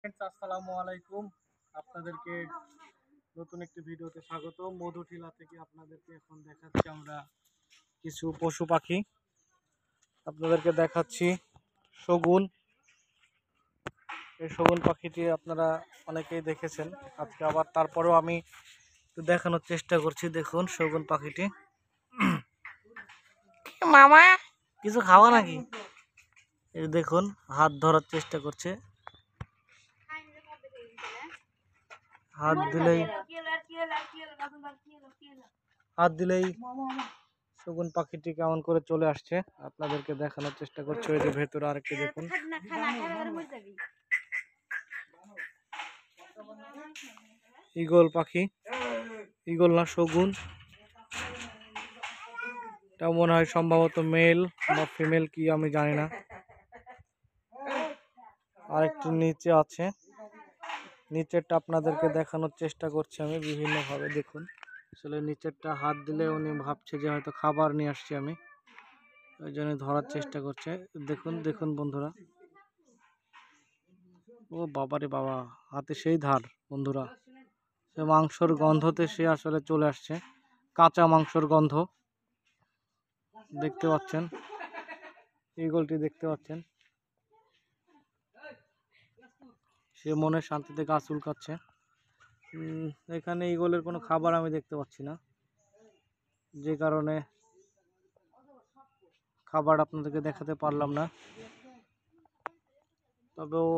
আসসালামু আলাইকুম। আপনাদেরকে নতুন একটি ভিডিওতে স্বাগত। মধুটিলা থেকে আপনাদেরকে এখন দেখাচ্ছি আমরা কিছু পশু পাখি। আপনাদেরকে দেখাচ্ছি শগুন। এই শগুন পাখিটি আপনারা অনেকেই দেখেছেন, আজকে আবার তারপরেও আমি একটু দেখানোর চেষ্টা করছি। দেখুন শগুন পাখিটি। মামা কিছু খাওয়া নাকি? এই দেখুন হাত ধরার চেষ্টা করছে। হাত দিলেই শগুন পাখিটি কেমন করে চলে আসছে, আপনাদেরকে দেখানোর চেষ্টা করছি। ওই যে ভেতরে আরেকটি দেখুন। ঈগল পাখি, ঈগল না শগুন, এটা মনে হয় সম্ভবত মেল বা ফিমেল, কি আমি জানি না। আরেকটি নিচে আছে, নিচেরটা আপনাদেরকে দেখানোর চেষ্টা করছি আমি বিভিন্নভাবে। দেখুন আসলে নিচেরটা হাত দিলে উনি ভাবছে যে হয়তো খাবার নিয়ে আসছি আমি, ওই জন্য ধরার চেষ্টা করছে। দেখুন দেখুন বন্ধুরা, ও বাবারে বাবা, হাতে সেই ধার বন্ধুরা। সে মাংসর গন্ধতে সে আসলে চলে আসছে, কাঁচা মাংসর গন্ধ দেখতে পাচ্ছেন। ঈগলটি দেখতে পাচ্ছেন, সে মনের শান্তিতে গা চুলকাচ্ছে। এখানে ঈগলের কোনো খাবার আমি দেখতে পাচ্ছি না, যে কারণে খাবার আপনাদেরকে দেখাতে পারলাম না। তবে ও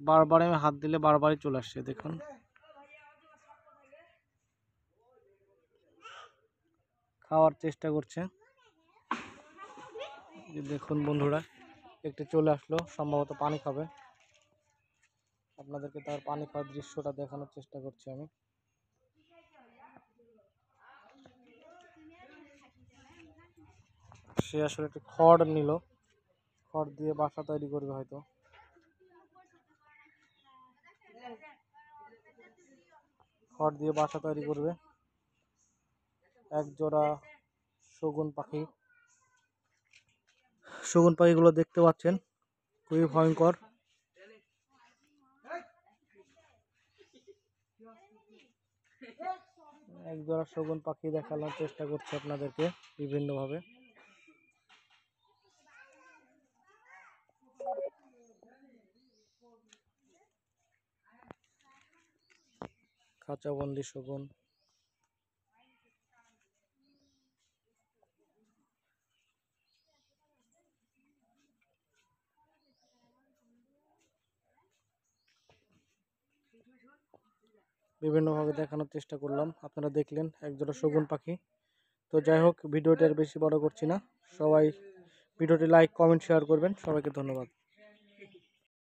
বারবার আমি হাত দিলে বারবারই চলে আসছে। দেখুন খাওয়ার চেষ্টা করছে। দেখুন বন্ধুরা, একটু চলে আসলো, সম্ভবত পানি খাবে। আপনাদেরকে তার পানি খাওয়ার দৃশ্যটা দেখানোর চেষ্টা করছি আমি। সে আসলে একটু খড় নিল, খড় দিয়ে বাসা তৈরি করবে হয়তো। খড় দিয়ে বাসা তৈরি করবে। এক জোড়া শগুন পাখি, শগুন পাখিগুলো দেখতে পাচ্ছেন খুবই ভয়ঙ্কর। এক জোড়া শগুন পাখি দেখানোর চেষ্টা করছি আপনাদেরকে বিভিন্নভাবে। খাঁচাবন্দি শগুন। বিভিন্নভাবে দেখানোর চেষ্টা করলাম, আপনারা দেখলেন একজোড়া শগুন পাখি। তো যাই হোক, ভিডিওটি আর বেশি বড় করছি না। সবাই ভিডিওটি লাইক কমেন্ট শেয়ার করবেন। সবাইকে ধন্যবাদ।